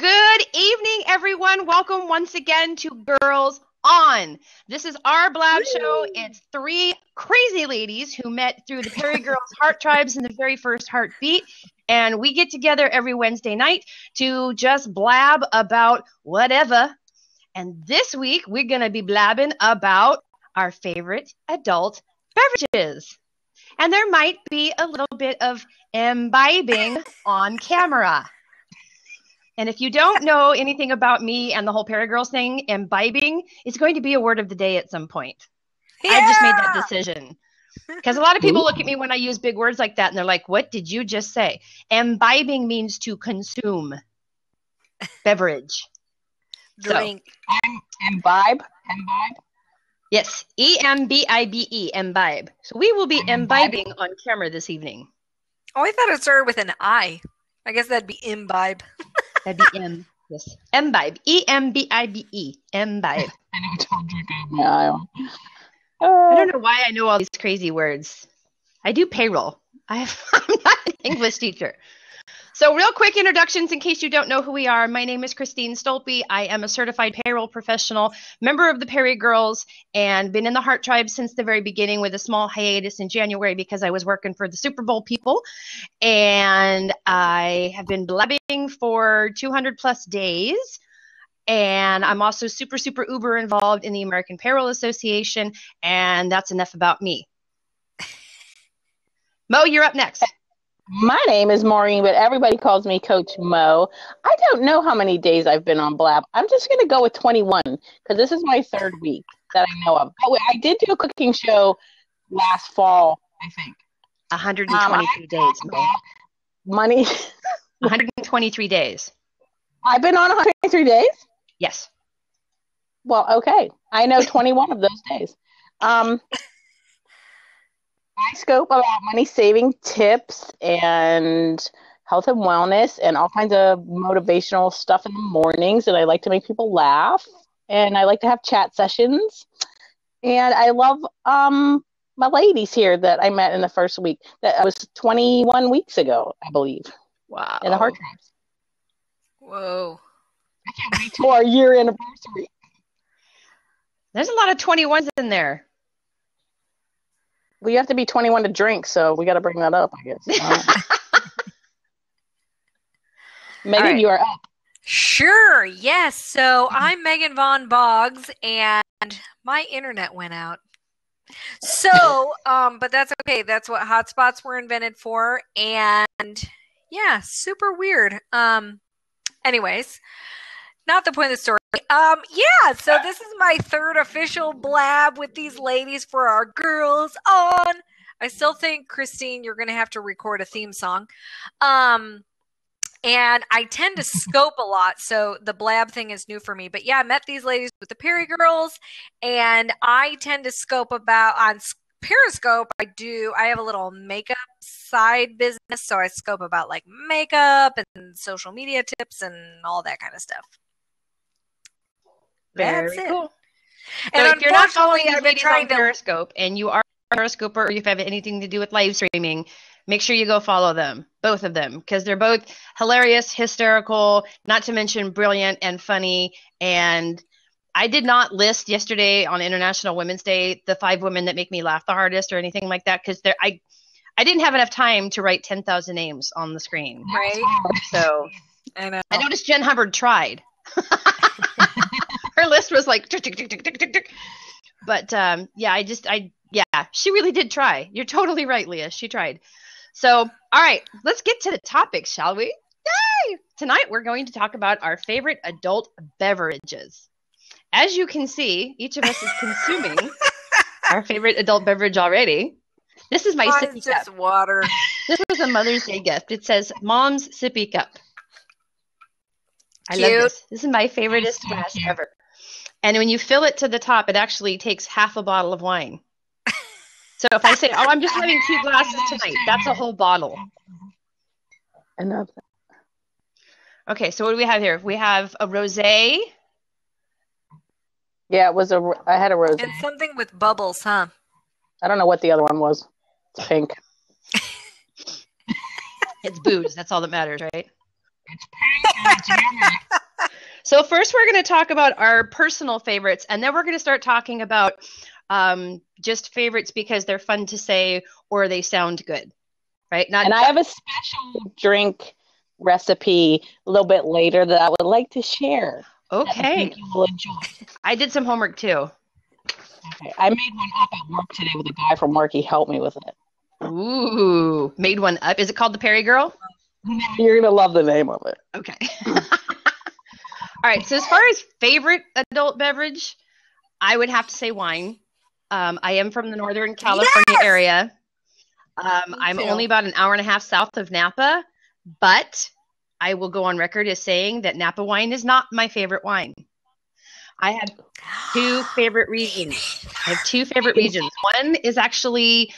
Good evening, everyone. Welcome once again to Girls On. This is our Blab show. It's three crazy ladies who met through the Perry Girls Heart Tribes in the very first Heartbeat. And we get together every Wednesday night to just blab about whatever. And this week, we're going to be blabbing about our favorite adult beverages. And there might be a little bit of imbibing on camera. And if you don't know anything about me and the whole Perry Girls thing, imbibing is going to be a word of the day at some point. Yeah! I just made that decision. Because a lot of people look at me when I use big words like that, and they're like, what did you just say? Imbibing means to consume beverage. Drink. So, imbibe? Imbibe? Yes, E-M-B-I-B-E, imbibe. So we will be imbibing on camera this evening. Oh, I thought it started with an I. I guess that'd be imbibe. That'd be M. Yes. Imbibe. E-M-B-I-B-E. Imbibe. I know it's all drink out my eye. I don't know why I know all these crazy words. I do payroll. I'm not an English teacher. So real quick introductions in case you don't know who we are. My name is Christine Stolpe. I am a certified payroll professional, member of the Perry Girls, and been in the Heart Tribe since the very beginning with a small hiatus in January because I was working for the Super Bowl people. And I have been blabbing for 200 plus days. And I'm also super, super uber involved in the American Payroll Association. And that's enough about me. Mo, you're up next. My name is Maureen, but everybody calls me Coach Mo. I don't know how many days I've been on Blab. I'm just going to go with 21 because this is my third week that I know of. Oh, I did do a cooking show last fall, I think. 123 days, Mo. Money. 123 days. I've been on 123 days? Yes. Well, okay. I know 21 of those days. I scope about money saving tips and health and wellness and all kinds of motivational stuff in the mornings. And I like to make people laugh. And I like to have chat sessions. And I love my ladies here that I met in the first week. That was 21 weeks ago, I believe. Wow. In the Heart Tribes. Whoa. I can't wait till our year anniversary. There's a lot of 21s in there. Well, you have to be 21 to drink, so we got to bring that up, I guess. Megan, right. You are up. Sure, yes. So I'm Megan Von Boggs, and my internet went out. So, but that's okay. That's what hotspots were invented for, and yeah, super weird. Anyways, not the point of the story. Yeah, so this is my third official blab with these ladies for our Girls On. I still think, Christine, you're going to have to record a theme song. And I tend to scope a lot, so the blab thing is new for me. But yeah, I met these ladies with the Perry Girls, and I tend to scope about on Periscope. I have a little makeup side business, so I scope about like makeup and social media tips and all that kind of stuff. Very cool. And so if you're not following these ladies on Periscope and you are a Periscoper or you have anything to do with live streaming, make sure you go follow them, both of them, because they're both hilarious, hysterical, not to mention brilliant and funny. And I did not list yesterday on International Women's Day the 5 women that make me laugh the hardest or anything like that, because I didn't have enough time to write 10,000 names on the screen. Right. So I noticed Jen Hubbard tried. Her list was like, tick, tick, tick, tick, tick, tick, tick. But yeah, she really did try. You're totally right, Leah. She tried. So, all right, let's get to the topics, shall we? Yay! Tonight, we're going to talk about our favorite adult beverages. As you can see, each of us is consuming our favorite adult beverage already. This is my sippy cup. Just water. This was a Mother's Day gift. It says Mom's Sippy Cup. I Cute. love this. This is my favoriteest glass ever. And when you fill it to the top, it actually takes half a bottle of wine. So if I say, oh, I'm just having 2 glasses tonight, that's a whole bottle. I love that. Okay, so what do we have here? We have a rosé. Yeah, I had a rosé. And something with bubbles, huh? I don't know what the other one was. It's pink. It's booze. That's all that matters, right? It's pink and it's yummy. So first we're going to talk about our personal favorites, and then we're going to start talking about just favorites because they're fun to say or they sound good, right? And I have a special drink recipe a little bit later that I would like to share. That I Okay. think you will enjoy. I did some homework too. Okay. I made one up at work today with a guy from work. He helped me with it. Ooh, made one up. Is it called the Perry Girl? You're going to love the name of it. Okay. All right. So as far as favorite adult beverage, I would have to say wine. I am from the Northern California area. I'm only about an hour and a half south of Napa, but I will go on record as saying that Napa wine is not my favorite wine. I have two favorite regions. One is actually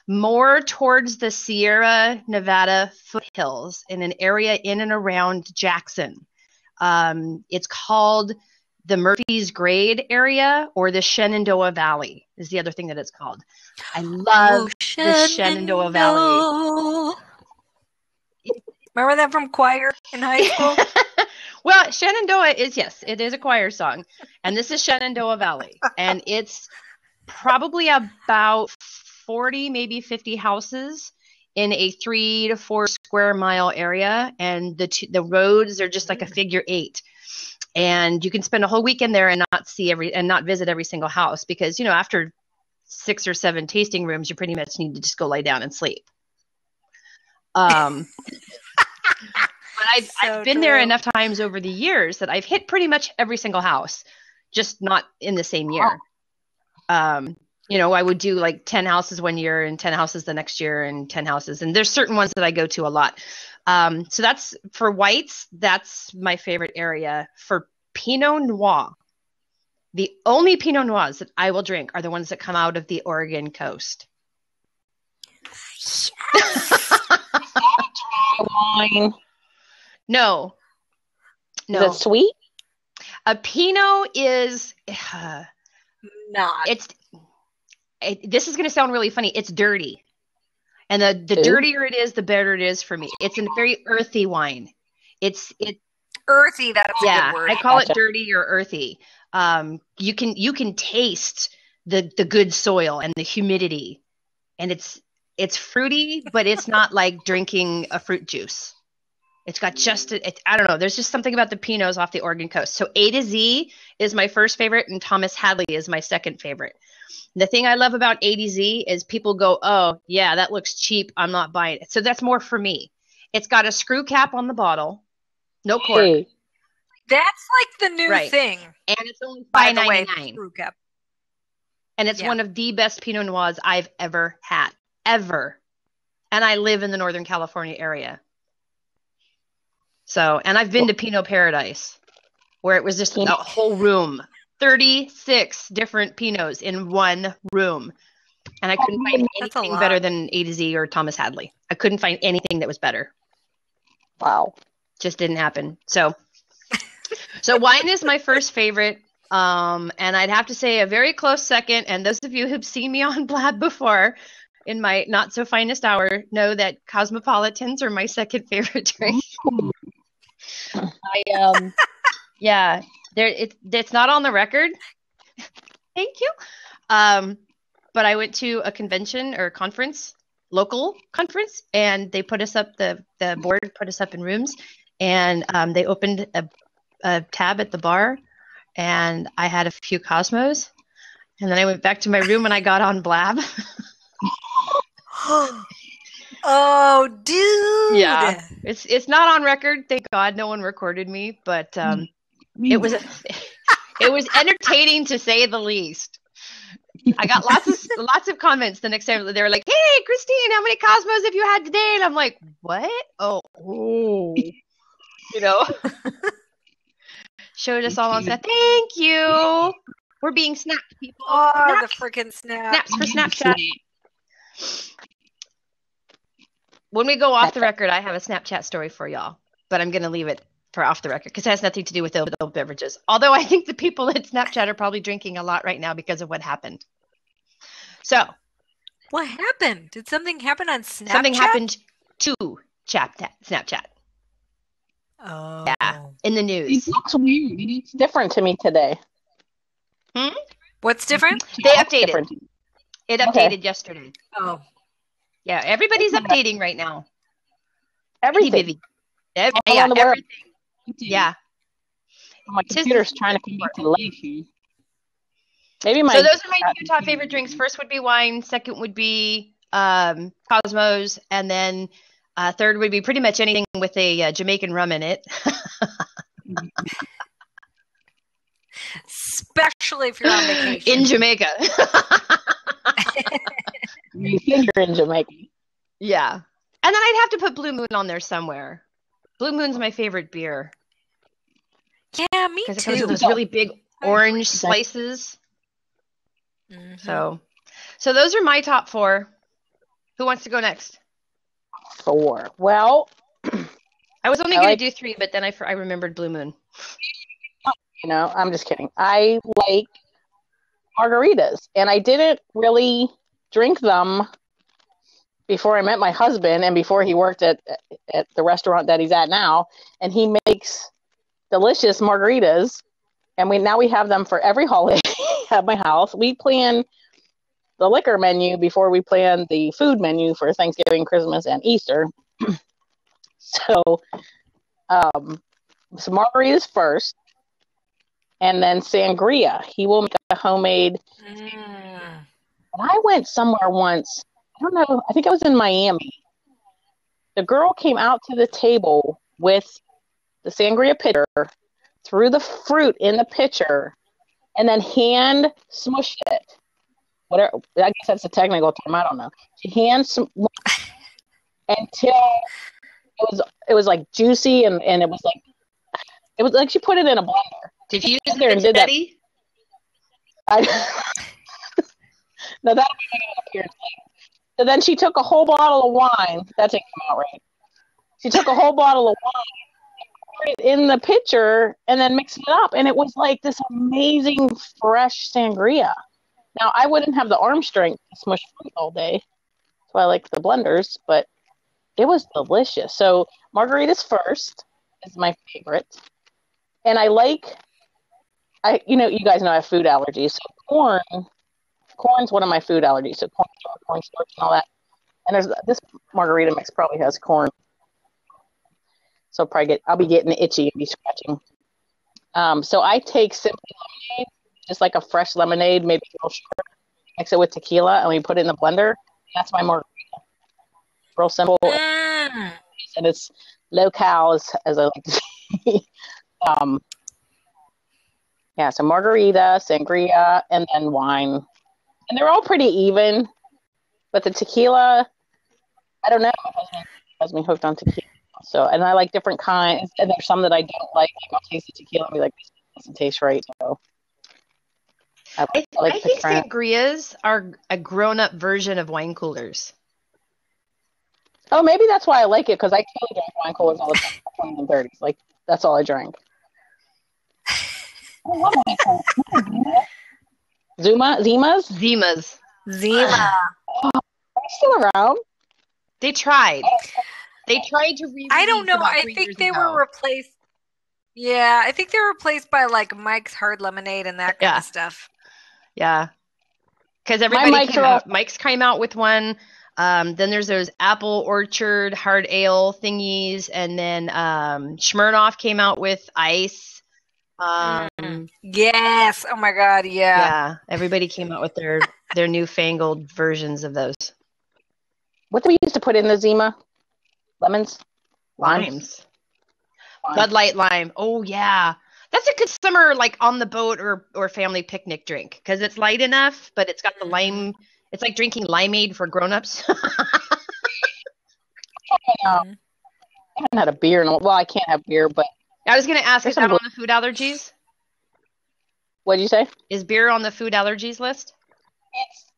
more towards the Sierra Nevada foothills in an area in and around Jackson. It's called the Murphy's Grade area, or the Shenandoah Valley is the other thing that it's called. I love the Shenandoah Valley. Remember that from choir in high school? Well, Shenandoah is, yes, it is a choir song. And this is Shenandoah Valley. And it's probably about 40, maybe 50 houses in a 3 to 4 square mile area. And the roads are just like a figure 8. And you can spend a whole weekend there and not visit every single house because, after 6 or 7 tasting rooms, you pretty much need to just go lay down and sleep. But I've been there enough times over the years that I've hit pretty much every single house, just not in the same year. I would do like 10 houses one year and 10 houses the next year and 10 houses. And there's certain ones that I go to a lot. So that's for whites. That's my favorite area. For Pinot Noir, the only Pinot Noirs that I will drink are the ones that come out of the Oregon coast. Wine. No. Is it sweet? A Pinot is not. This is going to sound really funny. It's dirty. And the dirtier it is, the better it is for me. It's a very earthy wine. It's earthy. That's a good word. I call it dirty or earthy. You can taste the good soil and the humidity, and it's fruity, but it's not like drinking a fruit juice. It's got I don't know. There's just something about the Pinots off the Oregon coast. So A to Z is my first favorite, and Thomas Hadley is my second favorite. The thing I love about A to Z is people go, oh, yeah, that looks cheap. I'm not buying it. So that's more for me. It's got a screw cap on the bottle. No cork. Hey. That's like the new thing. And it's only $5.99. Screw cap. And it's one of the best Pinot Noirs I've ever had. Ever. And I live in the Northern California area. So, and I've been to Pinot Paradise, where it was just a whole room. 36 different Pinots in one room. And I couldn't find anything better than A to Z or Thomas Hadley. I couldn't find anything that was better. Wow. Just didn't happen. So wine is my first favorite. And I'd have to say a very close second. And those of you who've seen me on Blab before in my not so finest hour know that Cosmopolitans are my second favorite drink. It's not on the record. Thank you. But I went to a convention or conference, local conference, and they put us up, the board put us up in rooms, and they opened a tab at the bar, and I had a few Cosmos, and then I went back to my room and I got on Blab. Oh, dude. Yeah. It's not on record. Thank God no one recorded me, but it was entertaining to say the least. I got lots of comments the next time. They were like, "Hey, Christine, how many Cosmos have you had today?" And I'm like, "What? Oh. Showed us all on set. Thank you. We're being snapped, people. Oh, snaps. The freaking snap. Snaps for Snapchat. When we go off the record, I have a Snapchat story for y'all, but I'm going to leave it for off the record because it has nothing to do with adult beverages. Although I think the people at Snapchat are probably drinking a lot right now because of what happened. So. What happened? Did something happen on Snapchat? Something happened to Snapchat. Oh. Yeah, in the It news. looks weird. It's different to me today. What's different? They It looks updated. different to me. It Okay. updated yesterday. Oh. Yeah, everybody's updating right now. Everything. Bivy. All Yeah, around the world. everything. Yeah. My Tis the computer's season trying to for come it. back to life here. Maybe my So those are my two top favorite drinks. First would be wine. Second would be Cosmos, and then third would be pretty much anything with a Jamaican rum in it. Especially if you're on vacation. In Jamaica. You think you're in Jamaica. Yeah. And then I'd have to put Blue Moon on there somewhere. Blue Moon's my favorite beer. Yeah, me Because it comes with too. those really big orange slices. Mhm. So those are my top four. Who wants to go next? 4. Well, I was only going to do 3, but then I remembered Blue Moon. I'm just kidding. I like margaritas, and I didn't really drink them before I met my husband and before he worked at the restaurant that he's at now, and he makes delicious margaritas, and we have them for every holiday at my house. We plan the liquor menu before we plan the food menu for Thanksgiving, Christmas, and Easter. So margaritas first, and then sangria. He will make a homemade. And I went somewhere once. I don't know. I think I was in Miami. The girl came out to the table with the sangria pitcher, threw the fruit in the pitcher, and then hand smushed it. Whatever. I guess that's a technical term. I don't know. She hand smushed until it was like juicy and it was like she put it in a blender. Did you use there it and did that? Betty? No, that'll be making an appearance later. So then she took a whole bottle of wine. That didn't come out right. She took a whole bottle of wine, poured it in the pitcher, and then mixed it up. And it was like this amazing fresh sangria. Now, I wouldn't have the arm strength to smush fruit all day. So I like the blenders, but it was delicious. So margaritas first is my favorite. And you guys know I have food allergies. So corn's one of my food allergies. So cornstarch and all that. And this margarita mix probably has corn. So I'll be getting itchy and be scratching. So I take Simply Lemonade, just like a fresh lemonade, maybe a little sugar, mix it with tequila, and we put it in the blender. That's my margarita. Real simple. And it's low cal, as I like to say. Yeah, so margarita, sangria, and then wine. And they're all pretty even. But the tequila, I don't know. My husband has me hooked on tequila. So, and I like different kinds. And there's some that I don't like. I'll taste the tequila and be like, this doesn't taste right. So I think sangrias are a grown-up version of wine coolers. Oh, maybe that's why I like it, because I totally drank wine coolers all the time, 20s and 30s. Like, that's all I drank. Zimas? Zima. Are they still around? They tried. They tried to re-release. I don't know. About I 3 think years they ago. were replaced. Yeah, I think they were replaced by like Mike's Hard Lemonade and that kind of stuff. Yeah. Because everybody Mike's came out with one. Then there's those Apple Orchard hard ale thingies, and then Smirnoff came out with ice. Yes. Oh my God. Yeah. Yeah. Everybody came out with their newfangled versions of those. What do we used to put in the Zima? Lemons? Limes. Bud Light lime. Oh yeah. That's a good summer, like on the boat or family picnic drink, because it's light enough, but it's got the lime. It's like drinking limeade for grown-ups. I haven't had a beer well, I can't have beer, but I was going to ask, is that on the food allergies? What did you say? Is beer on the food allergies list?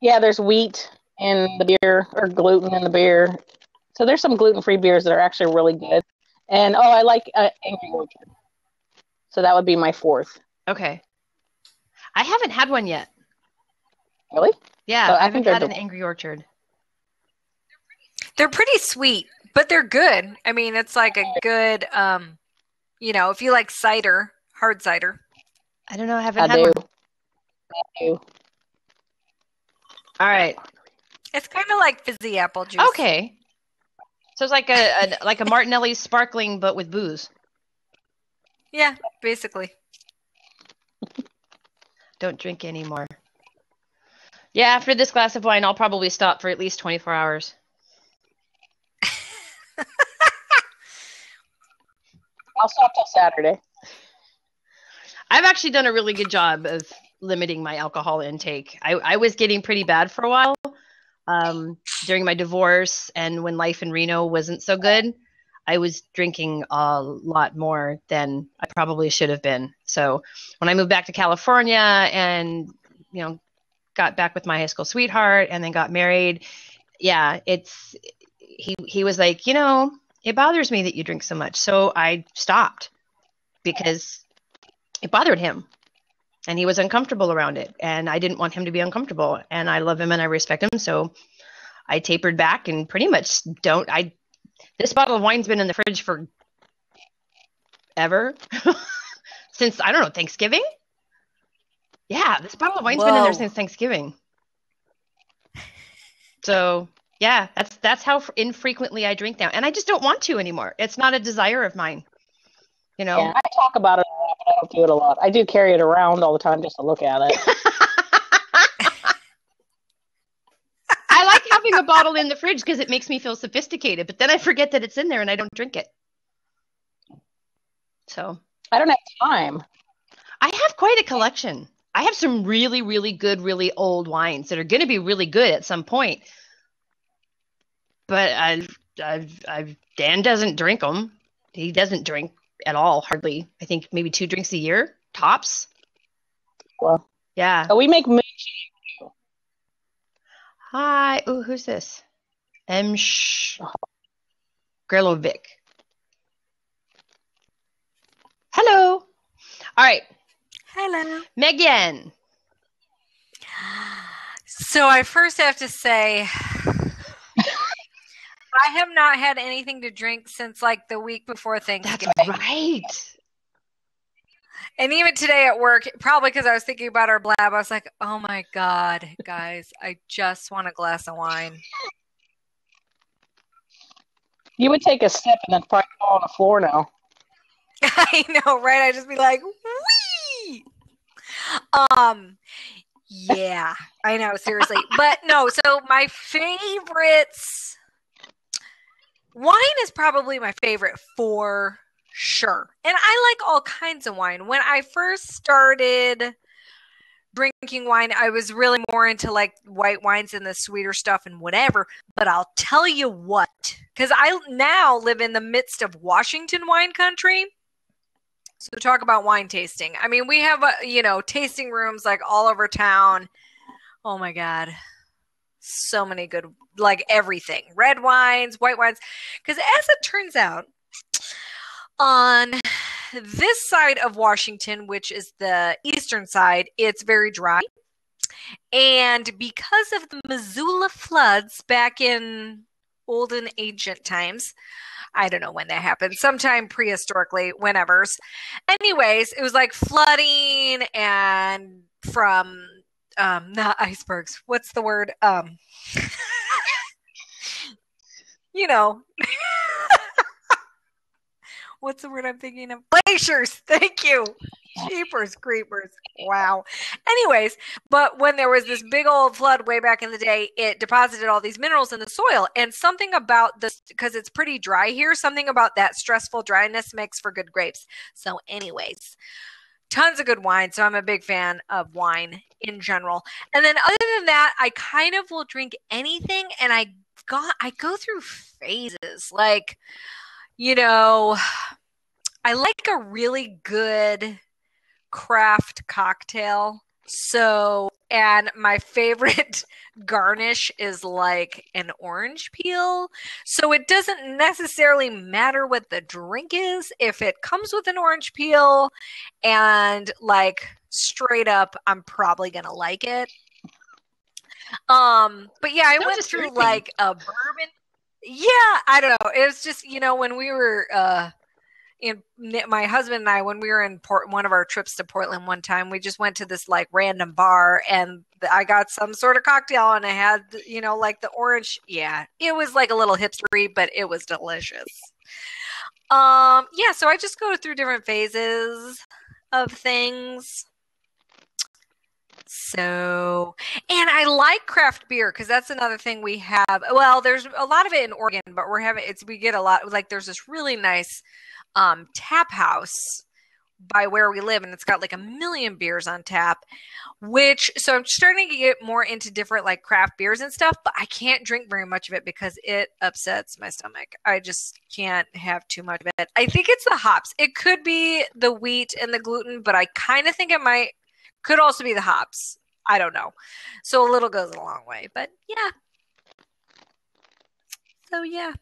Yeah, there's wheat in the beer or gluten in the beer. So there's some gluten-free beers that are actually really good. And I like Angry Orchard. So that would be my 4th. Okay. I haven't had one yet. Really? Yeah, so I haven't had an Angry Orchard. They're pretty sweet, but they're good. I mean, it's like a good If you like cider, hard cider. I don't know. I haven't I had do. one. I do. All right. It's kind of like fizzy apple juice. Okay. So it's like a Martinelli sparkling, but with booze. Yeah, basically. Don't drink anymore. Yeah, after this glass of wine, I'll probably stop for at least 24 hours. I'll stop till Saturday. I've actually done a really good job of limiting my alcohol intake. I was getting pretty bad for a while during my divorce and when life in Reno wasn't so good. I was drinking a lot more than I probably should have been. So when I moved back to California and, got back with my high school sweetheart and then got married, yeah, he was like, it bothers me that you drink so much. So I stopped because it bothered him and he was uncomfortable around it. And I didn't want him to be uncomfortable. And I love him and I respect him. So I tapered back and pretty much this bottle of wine's been in the fridge for ever since, I don't know, Thanksgiving. Yeah, this bottle of wine's been in there since Thanksgiving. So yeah, that's how infrequently I drink now. And I just don't want to anymore. It's not a desire of mine. Yeah, I talk about it a lot, but I don't do it a lot. I do carry it around all the time just to look at it. I like having a bottle in the fridge because it makes me feel sophisticated, but then I forget that it's in there and I don't drink it. So I don't have time. I have quite a collection. I have some really, really good, really old wines that are going to be really good at some point. But Dan doesn't drink them. He doesn't drink at all, hardly. I think maybe 2 drinks a year, tops. Well, yeah. We make moonshine. Hi. Ooh, who's this? Grelovic. Hello. All right. Hello. Megan. So I first have to say, I have not had anything to drink since like the week before Thanksgiving. That's right. And even today at work, probably because I was thinking about our blab, I was like, oh my God, guys, I just want a glass of wine. You would take a sip and then probably fall on the floor now. I know, right? I'd just be like, wee! Yeah, I know, seriously. But no, so my favorites, wine is probably my favorite for sure. And I like all kinds of wine. When I first started drinking wine, I was really more into like white wines and the sweeter stuff and whatever. But I'll tell you what, because I now live in the midst of Washington wine country. So talk about wine tasting. I mean, we have, tasting rooms like all over town. Oh my God. So many good, like everything. Red wines, white wines. Because as it turns out, on this side of Washington, which is the eastern side, it's very dry. And because of the Missoula floods back in olden ancient times, I don't know when that happened, sometime prehistorically, whenever's. Anyways, it was like flooding and from, not icebergs. What's the word? What's the word I'm thinking of? Glaciers. Thank you. Jeepers creepers. Wow. Anyways, but when there was this big old flood way back in the day, it deposited all these minerals in the soil. And something about this, because it's pretty dry here, something about that stressful dryness makes for good grapes. So anyways, tons of good wine. So I'm a big fan of wine in general. And then other than that, I kind of will drink anything. And I go through phases. Like, I like a really good craft cocktail. So, and my favorite garnish is like an orange peel. So it doesn't necessarily matter what the drink is. If it comes with an orange peel and like straight up, I'm probably going to like it. But yeah, I went through like a bourbon. Yeah, I don't know. It was just, when we were, my husband and I, when we were in one of our trips to Portland one time, we just went to this like random bar and I got some sort of cocktail and it had, like the orange. Yeah, it was like a little hipstery, but it was delicious. Yeah, so I just go through different phases of things. So, and I like craft beer because that's another thing we have. Well, there's a lot of it in Oregon, but we get a lot, like there's this really nice tap house by where we live, and it's got like 1 million beers on tap, so I'm starting to get more into different like craft beers and stuff, but I can't drink very much of it because it upsets my stomach. I just can't have too much of it. I think it's the hops. It could be the wheat and the gluten, but I kind of think it could also be the hops. I don't know. So a little goes a long way, but yeah. So yeah.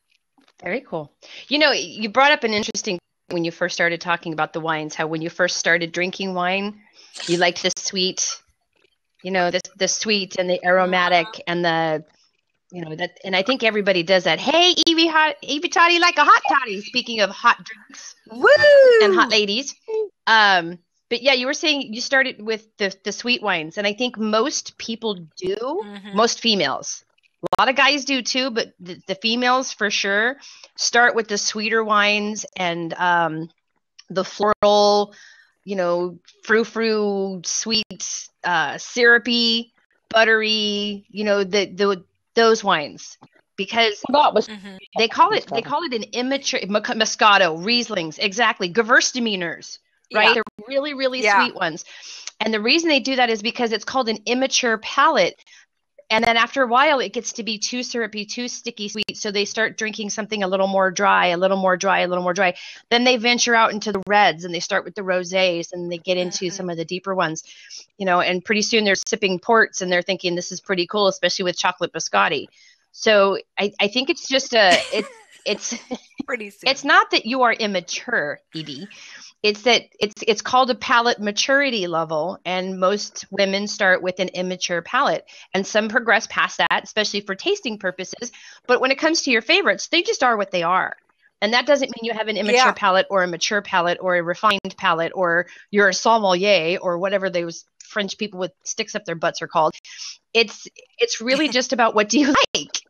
Very cool. You brought up an interesting when you first started talking about the wines, how when you first started drinking wine, you liked the sweet, the sweet and the aromatic and the, that, and I think everybody does that. Hey, Evie Toddy, like a hot toddy. Speaking of hot drinks. Woo! And hot ladies. But yeah, you were saying you started with the sweet wines, and I think most people do, most females. A lot of guys do too, but the females for sure start with the sweeter wines and the floral, frou-frou, sweet, syrupy, buttery, those wines. Because they call it an immature Moscato, Rieslings, exactly, Gewürztraminers, right? Yeah. They're really, really sweet ones. And the reason they do that is because it's called an immature palate. And then after a while, it gets to be too syrupy, too sticky sweet. So they start drinking something a little more dry, a little more dry, a little more dry. Then they venture out into the reds and they start with the rosés and they get into some of the deeper ones, and pretty soon they're sipping ports and they're thinking this is pretty cool, especially with chocolate biscotti. So I think it's just it's pretty soon. It's not that you are immature, Edie. It's that it's called a palate maturity level, and most women start with an immature palate, and some progress past that, especially for tasting purposes. But when it comes to your favorites, they just are what they are. And that doesn't mean you have an immature palate or a mature palate or a refined palate or you're a sommelier or whatever those French people with sticks up their butts are called. It's really just about what do you like.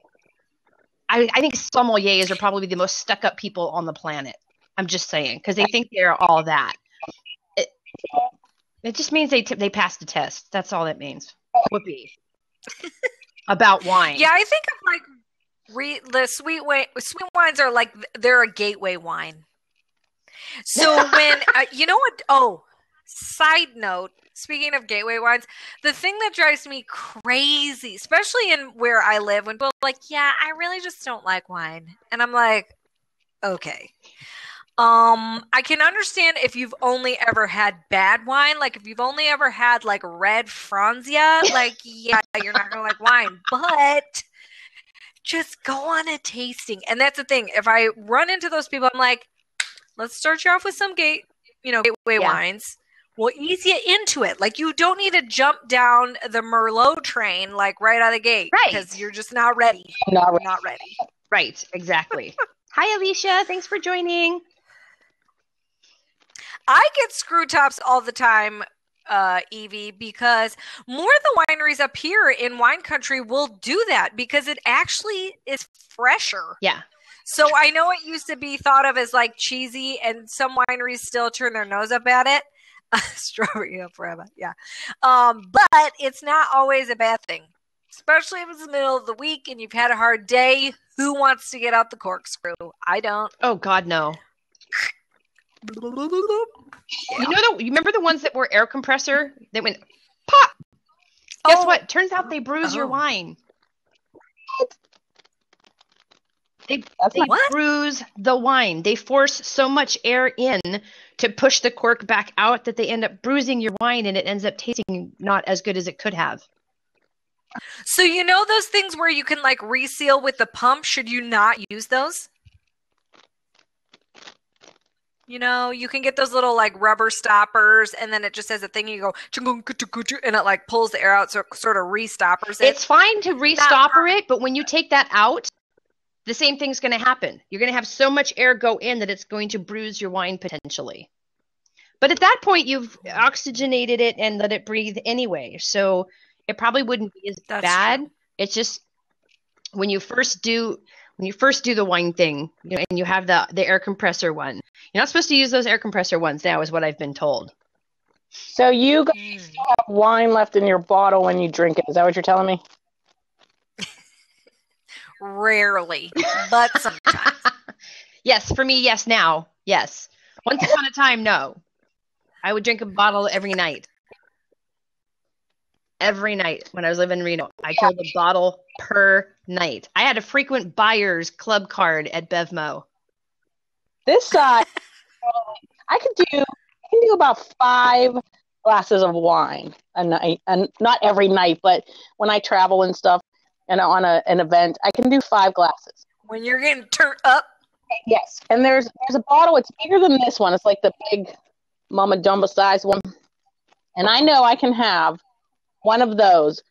I think sommeliers are probably the most stuck up people on the planet. I'm just saying, because they think they're all that. It just means they passed the test. That's all it means. Whoopee. About wine. Yeah, I think of like the sweet wines are like they're a gateway wine. So when you know what? Oh, side note. Speaking of gateway wines, the thing that drives me crazy, especially in where I live, when people are like, "Yeah, I really just don't like wine," and I'm like, "Okay." I can understand if you've only ever had bad wine, like if you've only ever had like red Franzia, like yeah, you're not gonna like wine, but just go on a tasting. And that's the thing. If I run into those people, I'm like, let's start you off with some gateway wines. We'll ease you into it. Like you don't need to jump down the Merlot train like right out of the gate, right? Because you're just not ready. Not ready. Right. Exactly. Hi, Alicia. Thanks for joining. I get screw tops all the time, Evie, because more of the wineries up here in wine country will do that because it actually is fresher. Yeah. So I know it used to be thought of as like cheesy, and some wineries still turn their nose up at it. Strawberry up forever, yeah. But it's not always a bad thing, especially if it's the middle of the week and you've had a hard day. Who wants to get out the corkscrew? I don't. Oh God, no. Yeah. You remember the ones that were air compressor that went pop? Guess what? Turns out they bruise your wine. They bruise the wine. They force so much air in to push the cork back out that they end up bruising your wine, and it ends up tasting not as good as it could have. So you know those things where you can like reseal with the pump? Should you not use those? You know, you can get those little like rubber stoppers, and then it just has a thing. You go, and it like pulls the air out, so it sort of restoppers it. It's fine to restopper it, but when you take that out, the same thing's going to happen. You're going to have so much air go in that it's going to bruise your wine potentially. But at that point, you've oxygenated it and let it breathe anyway. So it probably wouldn't be as bad. True. It's just when you first do the wine thing, and you have the air compressor one, you're not supposed to use those air compressor ones now, is what I've been told. So you guys still have wine left in your bottle when you drink it. Is that what you're telling me? Rarely, but sometimes. Yes, for me, yes, now. Yes. Once upon a time, no. I would drink a bottle every night. Every night when I was living in Reno. I killed a bottle per night. I had a frequent buyer's club card at BevMo. This side, I can do about 5 glasses of wine a night, and not every night, but when I travel and stuff, and on an event, I can do 5 glasses. When you're getting turned up? Yes. And there's a bottle, it's bigger than this one. It's like the big Mama Jumbo size one. And I know I can have one of those,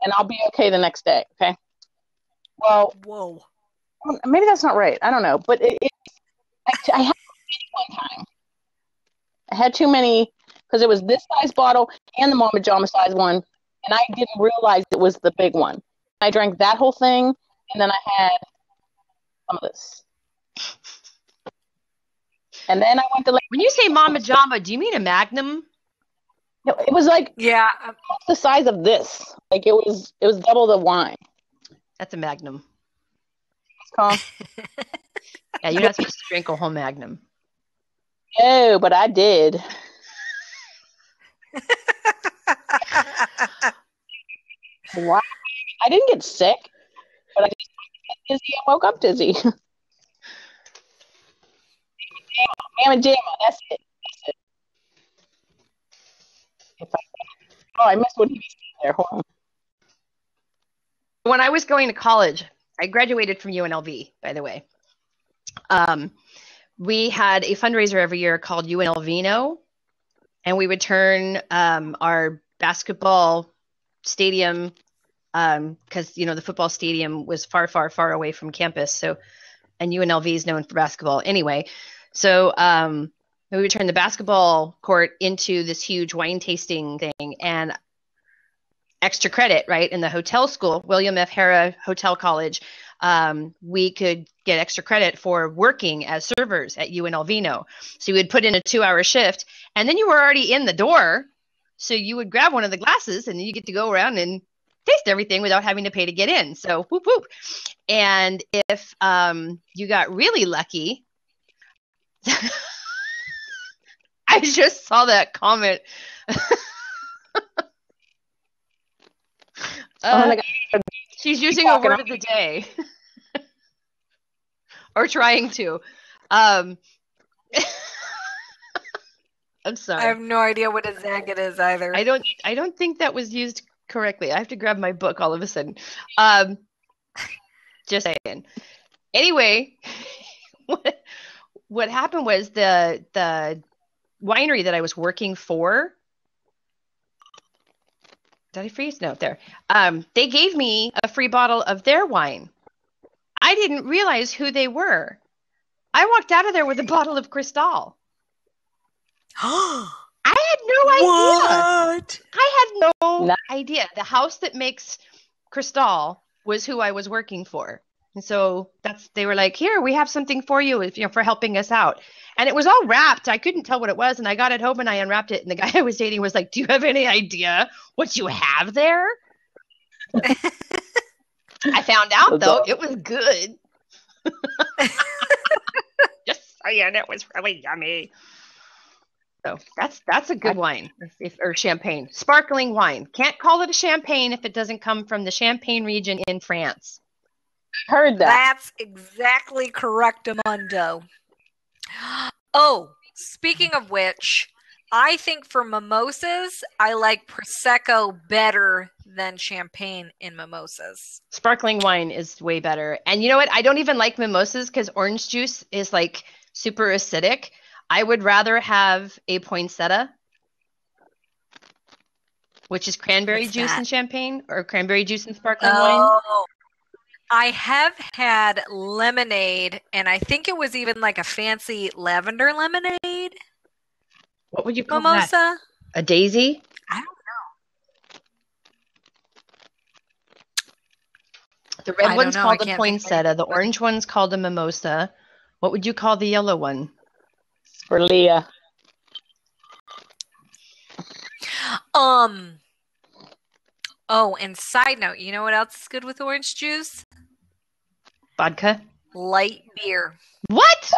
and I'll be okay the next day, okay? Well, whoa. Maybe that's not right. I don't know. But I had one time. I had too many, because it was this size bottle and the Mama Jumbo size one, and I didn't realize it was the big one. I drank that whole thing, and then I had some of this. And then I went to when you say Mama Jamba, do you mean a Magnum? No, it was like the size of this. Like it was double the wine. That's a Magnum. Yeah, you're not supposed to drink a whole Magnum. No, but I did. Wow. I didn't get sick, but I just got dizzy and woke up dizzy. Mamma Jamma, that's it. I missed what he was saying there. Hold on. When I was going to college, I graduated from UNLV, by the way. We had a fundraiser every year called UNLVino, and we would turn our basketball stadium, because the football stadium was far, far, far away from campus. So, and UNLV is known for basketball anyway. So we would turn the basketball court into this huge wine tasting thing, and extra credit, right? In the hotel school, William F. Harrah Hotel College, we could get extra credit for working as servers at UNLVino. So you would put in a 2-hour shift, and then you were already in the door. So you would grab one of the glasses, and you get to go around and taste everything without having to pay to get in. So whoop, whoop. And if you got really lucky, I just saw that comment. She's using a word of the day. Or trying to. I'm sorry. I have no idea what a zagat is either. I don't think that was used correctly. I have to grab my book all of a sudden. Just saying. Anyway, what happened was the winery that I was working for. Did I freeze? No, there. They gave me a free bottle of their wine. I didn't realize who they were. I walked out of there with a bottle of Cristal. I had no idea. What? I had no idea. The house that makes Cristal was who I was working for. And so they were like, here, we have something for you, for helping us out. And it was all wrapped. I couldn't tell what it was. And I got it home and I unwrapped it. And the guy I was dating was like, do you have any idea what you have there? I found out, though, it was good. Just saying, it was really yummy. So that's a good wine, or champagne. Sparkling wine. Can't call it a champagne if it doesn't come from the Champagne region in France. Heard that. That's exactly correctamundo. Oh, speaking of which, I think for mimosas, I like Prosecco better than champagne in mimosas. Sparkling wine is way better. And you know what? I don't even like mimosas because orange juice is like super acidic. I would rather have a poinsettia, which is cranberry juice and champagne, or cranberry juice and sparkling wine. I have had lemonade, and I think it was even like a fancy lavender lemonade What would you call that? mimosa. A daisy? I don't The red I one's don't know. I called a can't think of poinsettia. anything The with orange one's called a mimosa. What would you call the yellow one? For Leah. Oh, and side note, you know what else is good with orange juice? Vodka? Light beer. What?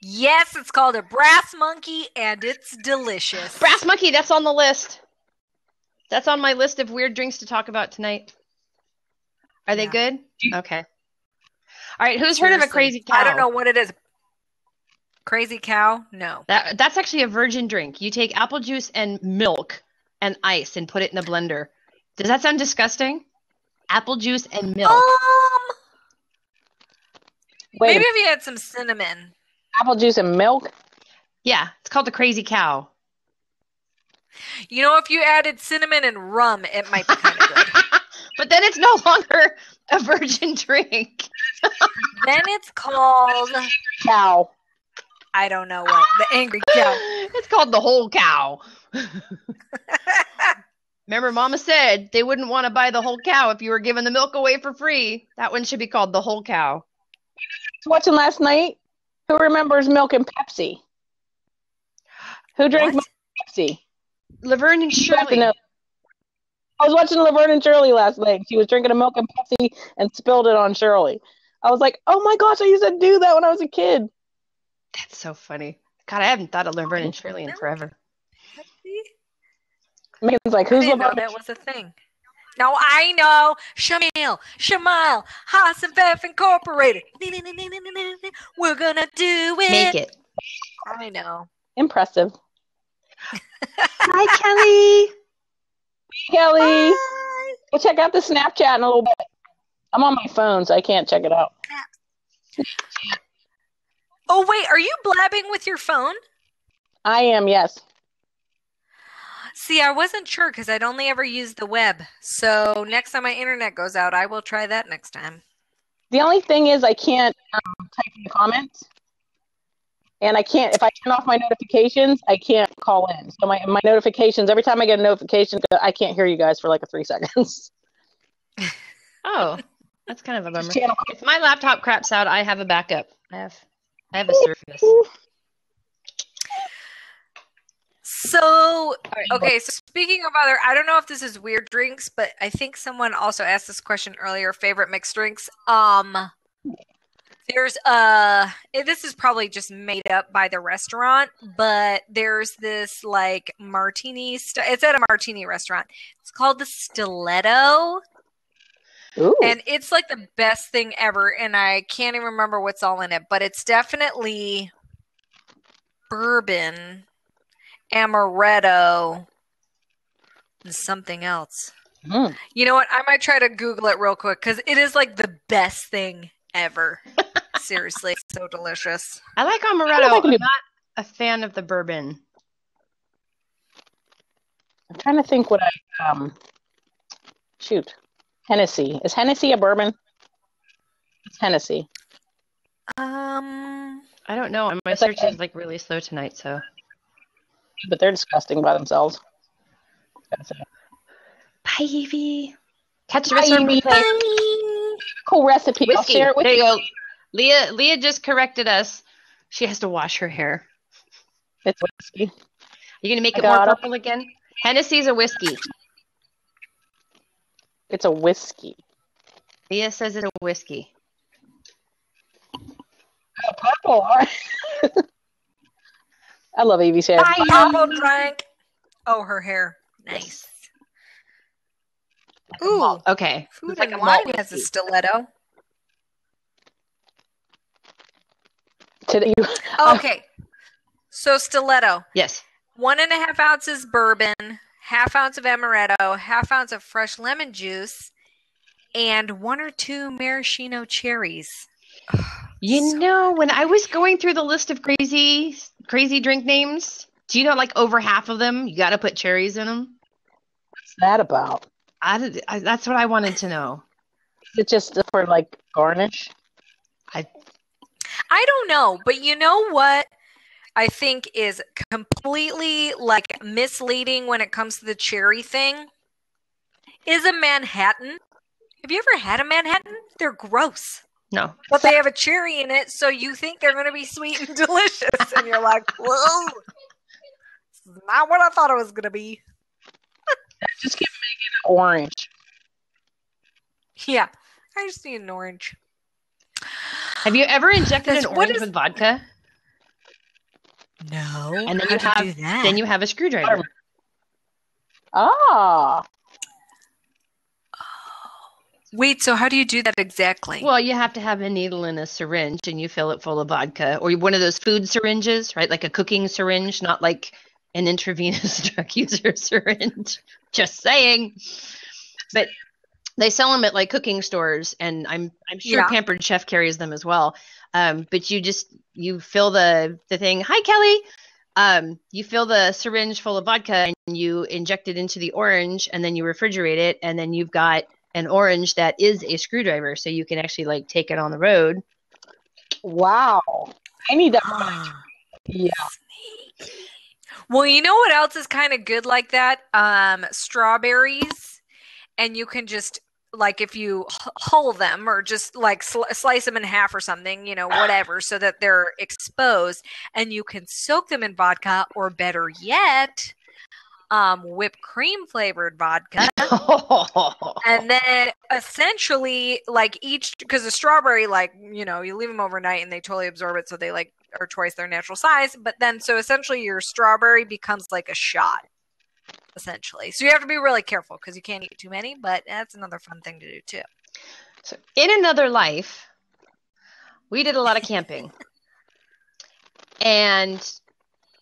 Yes, it's called a Brass Monkey, and it's delicious. Brass Monkey, that's on the list. That's on my list of weird drinks to talk about tonight. Are they good? Okay. All right, who's heard of a Seriously. crazy cow? I don't know what it is. Crazy cow? No. That's actually a virgin drink. You take apple juice and milk and ice and put it in a blender. Does that sound disgusting? Apple juice and milk. Wait, Maybe if you had some cinnamon. apple juice and milk? Yeah, it's called the crazy cow. You know, if you added cinnamon and rum, it might be kind of good. But then it's no longer a virgin drink. Then it's called, Cow. I don't know what, the angry cow. It's called the whole cow. Remember, Mama said they wouldn't want to buy the whole cow if you were giving the milk away for free. That one should be called the whole cow. I was watching last night. Who remembers milk and Pepsi? Who drank milk and Pepsi? Laverne and You have to Shirley. know. I was watching Laverne and Shirley last night. She was drinking a milk and Pepsi and spilled it on Shirley. I was like, oh my gosh, I used to do that when I was a kid. That's so funny. God, I haven't thought of Laverne and Shirley in forever. Megan's like, I who's didn't know Laverne? that was a thing. No, I know. Shamal, Haas and Pfeff Incorporated. We're gonna do it. Make it. I know. Impressive. Hi, Kelly. Kelly, Bye. we'll check out the Snapchat in a little bit. I'm on my phone, so I can't check it out. Oh, wait, are you blabbing with your phone? I am, yes. See, I wasn't sure because I'd only ever used the web. So next time my internet goes out, I will try that next time. The only thing is I can't type in the comments. And I can't, if I turn off my notifications, I can't call in. So my notifications, every time I get a notification, I can't hear you guys for like 3 seconds. Oh, that's kind of a bummer. Channel. If my laptop craps out, I have a backup. I have a Surface. So, okay, so speaking of other, I don't know if this is weird drinks, but I think someone also asked this question earlier, favorite mixed drinks. There's this is probably just made up by the restaurant, but there's this like martini, it's at a martini restaurant. It's called the Stiletto. Ooh. And it's like the best thing ever, and I can't even remember what's all in it, but it's definitely bourbon, amaretto, and something else. Mm. You know what? I might try to Google it real quick because it is like the best thing ever. Seriously, it's so delicious. I like amaretto. I'm not a fan of the bourbon. I'm trying to think what I shoot. Hennessy. Is Hennessy a bourbon? It's Hennessy. Um, I don't know. My It's search like- is like really slow tonight, so. But they're disgusting by themselves. Gotta say. Bye, Evie. Catch the Bye, rest of our Evie. replay. Cool recipe. I'll Whiskey. share it with There you. you go. Leah just corrected us. She has to wash her hair. It's whiskey. You gonna make I it more got it. purple again? Hennessy's a whiskey. It's a whiskey. Leah says it's a whiskey. Oh, purple. All right. I love Evie's hair. purple drink. Oh, her hair. Nice. Ooh, Okay. food It's like and a malt wine has a whiskey. stiletto. Today, Okay, so stiletto. Yes. 1.5 ounces bourbon, 1/2 ounce of amaretto, 1/2 ounce of fresh lemon juice, and 1 or 2 maraschino cherries. You know, when I was going through the list of crazy drink names, do you know like over half of them you got to put cherries in them? what's that about? That's what I wanted to know. Is it just for like garnish? I don't know, but you know what I think is completely like misleading when it comes to the cherry thing is a Manhattan. Have you ever had a Manhattan? They're gross. No. But they have a cherry in it, so you think they're going to be sweet and delicious. And you're like, whoa, this is not what I thought it was going to be. Just keep making it orange. Yeah, I just need an orange. Have you ever injected an orange with vodka? No. And then you have a screwdriver. Ah. Wait, so how do you do that exactly? Well, you have to have a needle and a syringe, and you fill it full of vodka, or one of those food syringes, right? Like a cooking syringe, not like an intravenous drug user syringe. Just saying. But they sell them at like cooking stores, and I'm sure Pampered Chef carries them as well. But you fill the thing. Hi, Kelly. You fill the syringe full of vodka, and you inject it into the orange, and then you refrigerate it, and then you've got an orange that is a screwdriver, so you can actually like take it on the road. Wow. I need that. Yeah. Well, you know what else is kind of good like that? Strawberries. And you can just, like, if you hull them or just like slice them in half or something, whatever, so that they're exposed, and you can soak them in vodka, or better yet, whipped cream flavored vodka. And then essentially like because the strawberry, like, you leave them overnight and they totally absorb it, so they like are twice their natural size. But then so essentially your strawberry becomes like a shot, essentially. So you have to be really careful because you can't eat too many, but that's another fun thing to do too. So in another life, we did a lot of camping. And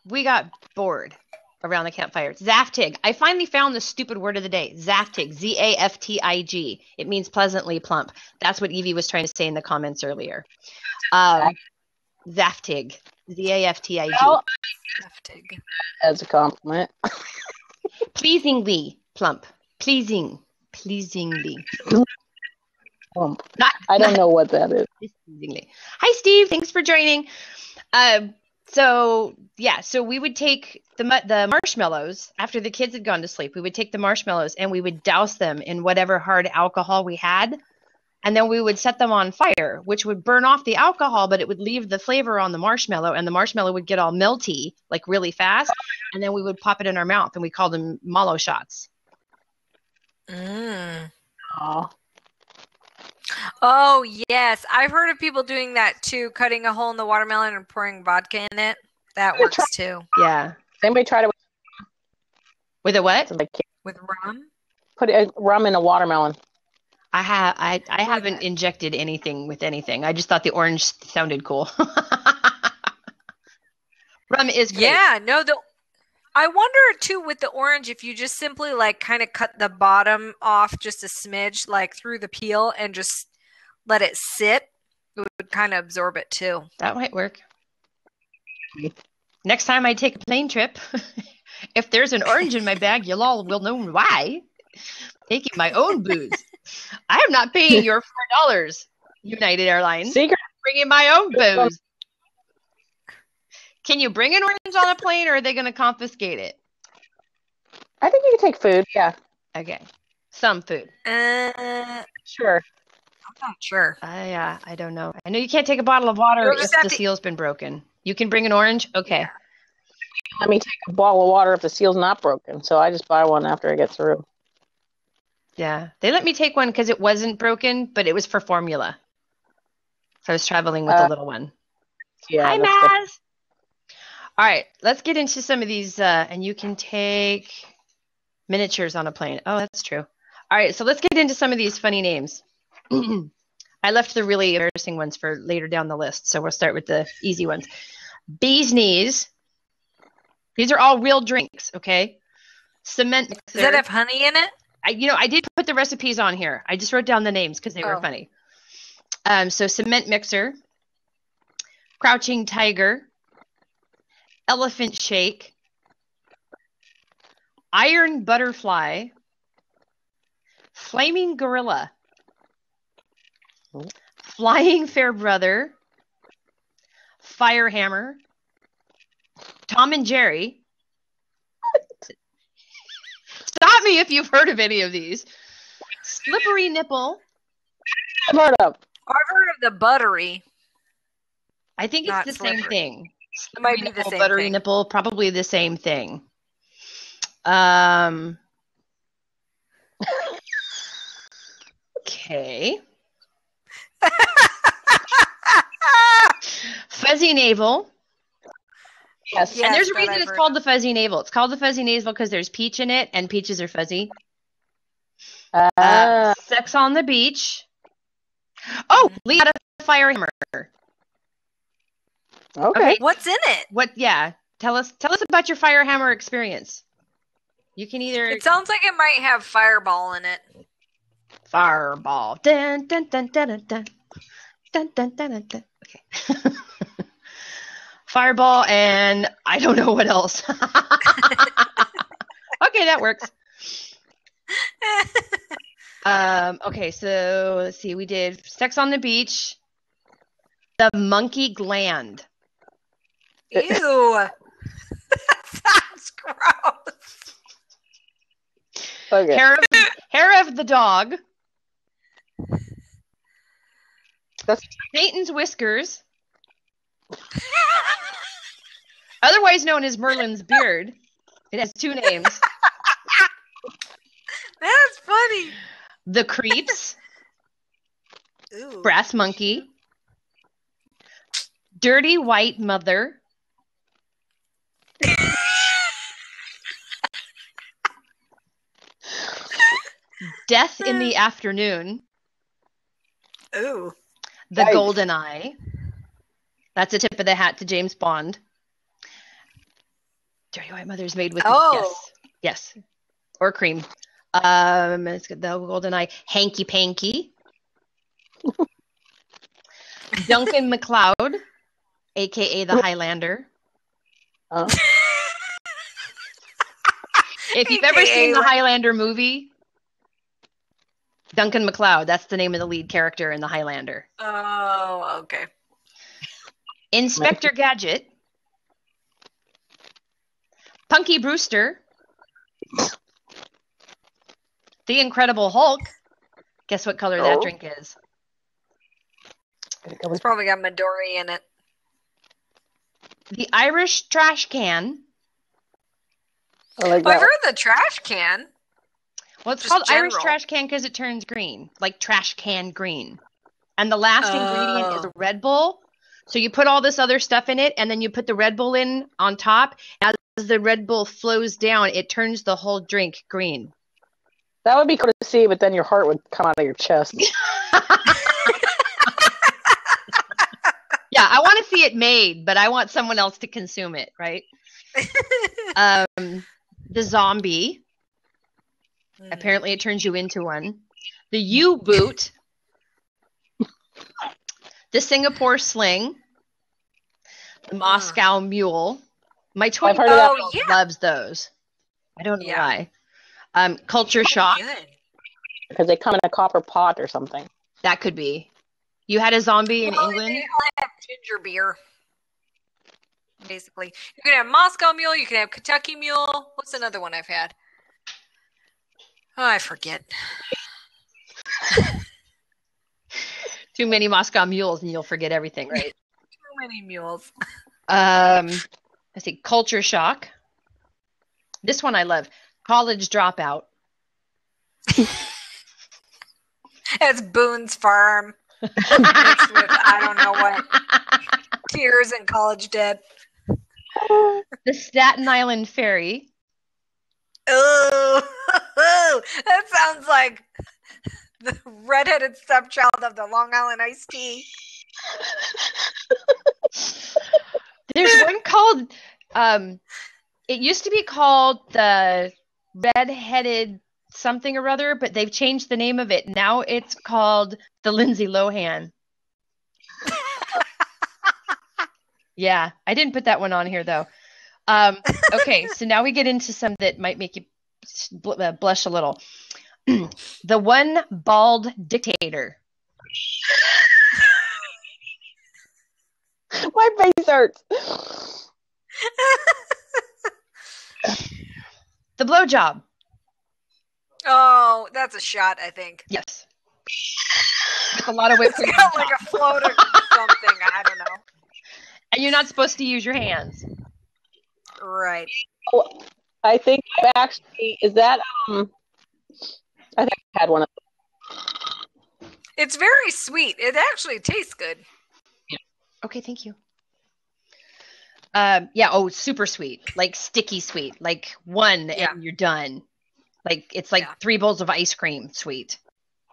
we got bored around the campfire. Zaftig. I finally found the stupid word of the day. Zaftig. Z-A-F-T-I-G. It means pleasantly plump. That's what Evie was trying to say in the comments earlier. Zaftig. Z-A-F-T-I-G. Zaftig. As a compliment. Pleasingly plump. Pleasingly. Plump. I don't know what that is. Pleasingly. Hi, Steve. Thanks for joining. So we would take the marshmallows after the kids had gone to sleep. We would take the marshmallows and we would douse them in whatever hard alcohol we had. And then we would set them on fire, which would burn off the alcohol, but it would leave the flavor on the marshmallow, and the marshmallow would get all melty, like really fast. And then we would pop it in our mouth, and we called them mallow shots. Oh, yes. I've heard of people doing that too, cutting a hole in the watermelon and pouring vodka in it. That works too. Yeah. Anybody tried it with a what? With rum? Put rum in a watermelon. I haven't injected anything with anything. I just thought the orange sounded cool. Rum is great. Yeah, no, I wonder too with the orange if you just simply like kind of cut the bottom off just a smidge, like through the peel, and just let it sit, it would kind of absorb it too. That might work. Next time I take a plane trip, if there's an orange in my bag, you all will know why. Taking my own booze. I am not paying your $4, United Airlines. Secret. Bringing my own booze. Can you bring an orange on a plane, or are they going to confiscate it? I think you can take food. Yeah. Okay. Some food. Sure. I'm not sure. I don't know. I know you can't take a bottle of water if the seal's been broken. You can bring an orange? Okay. Yeah. Let me take a bottle of water if the seal's not broken. So I just buy one after I get through. Yeah. They let me take one because it wasn't broken, but it was for formula. So I was traveling with a little one. Yeah. Hi, Maz. All right. Let's get into some of these. And you can take miniatures on a plane. Oh, that's true. All right. So let's get into some of these funny names. I left the really embarrassing ones for later down the list. So we'll start with the easy ones. Bee's Knees. These are all real drinks, okay? Cement mixer. Does that have honey in it? I did put the recipes on here. I just wrote down the names because they were funny. So cement mixer, crouching tiger, elephant shake, iron butterfly, flaming gorilla, Flying Fairbrother, Firehammer, Tom and Jerry. Stop me if you've heard of any of these. Slippery Nipple. I've heard of. I've heard of the buttery. I think it's Not the slippery. same thing. It might be Nipple, the same buttery thing. nipple, probably the same thing. Okay. Fuzzy Navel. Yes. And there's a that reason I've it's heard called the Fuzzy Navel. It's called the Fuzzy Navel because there's peach in it, and peaches are fuzzy. Sex on the Beach. Oh, Lee got a Firehammer. Okay. What's in it? What? Yeah. Tell us about your Firehammer experience. You can either It sounds like it might have Fireball in it. Fireball. Dun, dun, dun, dun, dun, dun. Dun, dun, dun, dun, dun. Okay. Fireball, and I don't know what else. Okay, that works. Okay, so let's see. We did Sex on the Beach, the Monkey Gland. Ew. That sounds gross. Okay. Hair of the Dog. That's Satan's Whiskers. Otherwise known as Merlin's Beard. It has two names. That's funny. The Creeps. Ooh. Brass Monkey. Dirty White Mother. Death in the Afternoon. Ooh. The Yikes. Golden Eye. That's a tip of the hat to James Bond. Dirty White Mother is made with yes. Or cream. It's got the Golden Eye. Hanky Panky. Duncan MacLeod, aka the Highlander. If you've ever seen the Highlander movie, Duncan MacLeod, that's the name of the lead character in the Highlander. Oh, okay. Inspector Gadget. Punky Brewster. The Incredible Hulk. Guess what color that drink is? It's probably got Midori in it. The Irish Trash Can. I like I've that. heard the trash can. Well, it's Just called Irish general. Trash Can because it turns green, like trash can green. And the last ingredient is a Red Bull. So you put all this other stuff in it, and then you put the Red Bull in on top. As the Red Bull flows down, it turns the whole drink green. That would be cool to see, but then your heart would come out of your chest. Yeah, I want to see it made, but I want someone else to consume it, right? The Zombie. Apparently it turns you into one. The U-Boot. The Singapore Sling. The Moscow Mule. My twin I've heard of that. loves those. I don't know why. Culture Shock. Good. Because they come in a copper pot or something. That could be. You had a zombie in England? They all have ginger beer. Basically. You can have Moscow Mule, you can have Kentucky Mule. What's another one I've had? Oh, I forget. Too many Moscow Mules and you'll forget everything, right? Too many mules. Let's see. Culture Shock. This one I love. College Dropout. It's Boone's Farm. Mixed with, I don't know what. Tears and college debt. The Staten Island Ferry. Oh, that sounds like the redheaded stepchild of the Long Island Iced Tea. There's one called, it used to be called the Redheaded something or other, but they've changed the name of it. Now it's called the Lindsay Lohan. Yeah, I didn't put that one on here though. Okay, so now we get into some that might make you blush a little. The One Bald Dictator. My face hurts. The blowjob. Oh, that's a shot, I think. Yes. With a lot of whipped cream. It's got like a float of something. I don't know. And you're not supposed to use your hands. Right. Oh, I think I've actually, is that, I think I had one of those. It's very sweet. It actually tastes good. Okay, thank you. Super sweet. Like sticky sweet. Like one and you're done. Like it's like 3 bowls of ice cream sweet.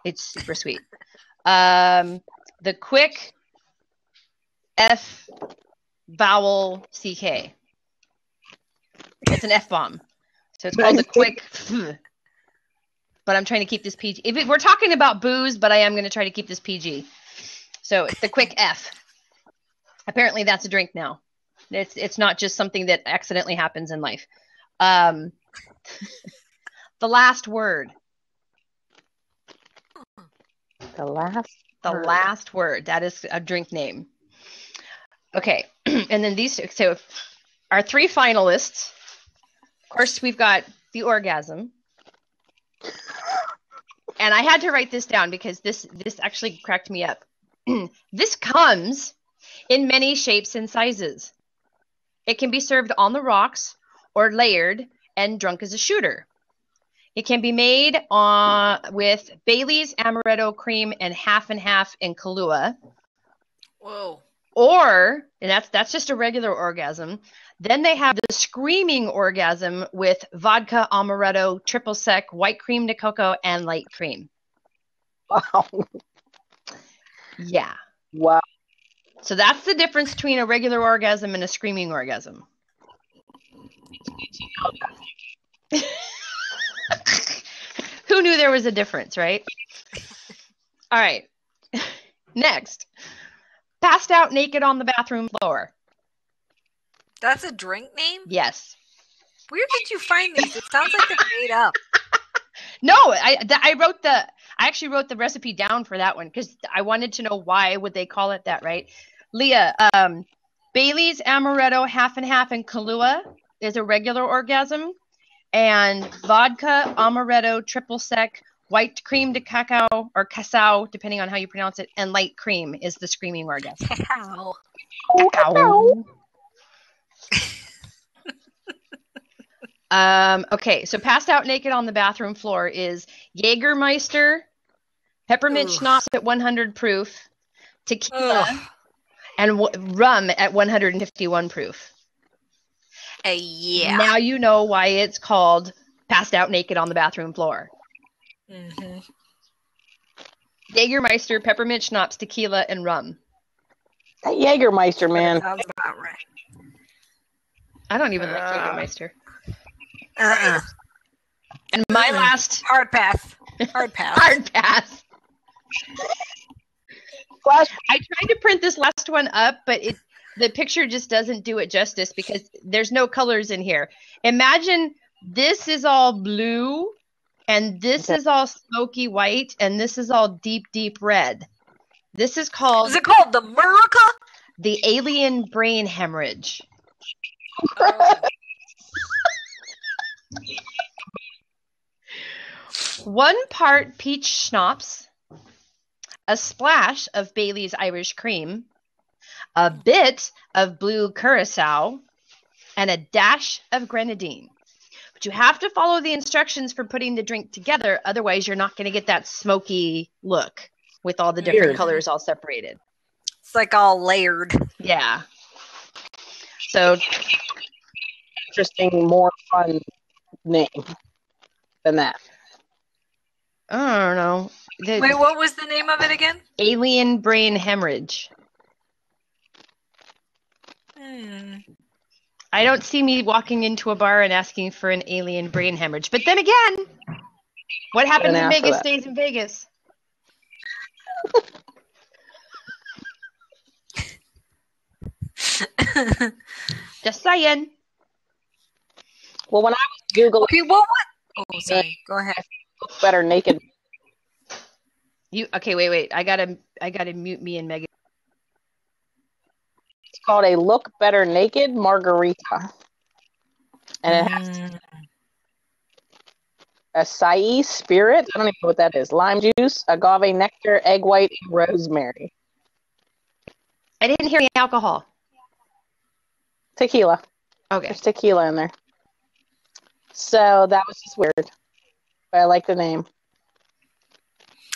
It's super sweet. The quick F vowel CK. It's an F bomb. So it's called the quick but I'm trying to keep this PG. We're talking about booze, but I am going to try to keep this PG. So it's the quick F. Apparently that's a drink now. It's not just something that accidentally happens in life. The last word. The last word. That is a drink name. Okay. And then so our 3 finalists. Of course, we've got the orgasm. And I had to write this down because this actually cracked me up. This comes in many shapes and sizes. It can be served on the rocks or layered and drunk as a shooter. It can be made with Bailey's amaretto cream and half in Kahlua. Whoa. Or, and that's just a regular orgasm. Then they have the screaming orgasm with vodka, amaretto, triple sec, white cream de cocoa, and light cream. Wow. Yeah. Wow. So that's the difference between a regular orgasm and a screaming orgasm. Who knew there was a difference, right? All right. Next. Passed out naked on the bathroom floor. That's a drink name? Yes. Where did you find these? It sounds like they're made up. No, I actually wrote the recipe down for that one because I wanted to know why would they call it that, right? Leah, Bailey's amaretto half and Kahlua is a regular orgasm, and vodka, amaretto, triple sec, white cream de cacao or casao, depending on how you pronounce it, and light cream is the screaming orgasm. Cacao. Cacao. Okay, so passed out naked on the bathroom floor is Jägermeister, peppermint schnapps at 100 proof, tequila, and rum at 151 proof. Yeah. Now you know why it's called passed out naked on the bathroom floor. Mm-hmm. Jägermeister, peppermint schnapps, tequila, and rum. That Jägermeister, man. That sounds about right. I don't even like Jägermeister. Uh-uh. And my last... Hard pass. Hard pass. Hard pass. I tried to print this last one up, but the picture just doesn't do it justice because there's no colors in here. Imagine this is all blue, and this is all smoky white, and this is all deep, deep red. This is called... Is it called the America? The alien brain hemorrhage. Oh. 1 part peach schnapps, a splash of Bailey's Irish cream, a bit of blue curacao, and a dash of grenadine. But you have to follow the instructions for putting the drink together, otherwise you're not going to get that smoky look with all the different colors all separated. It's like all layered. Yeah. So interesting, more fun name than that. I don't know. Wait, what was the name of it again? Alien brain hemorrhage. I don't see me walking into a bar and asking for an alien brain hemorrhage. But then again, what happens in Vegas stays in Vegas. Just saying. Well, when I was Googling... Okay, well, what? Oh, sorry. Go ahead. Better naked. Wait. I gotta mute me and Megan. It's called a Look Better Naked Margarita. And it has acai spirit. I don't even know what that is. Lime juice, agave nectar, egg white, and rosemary. I didn't hear any alcohol. Tequila. Okay. There's tequila in there. So that was just weird. But I like the name.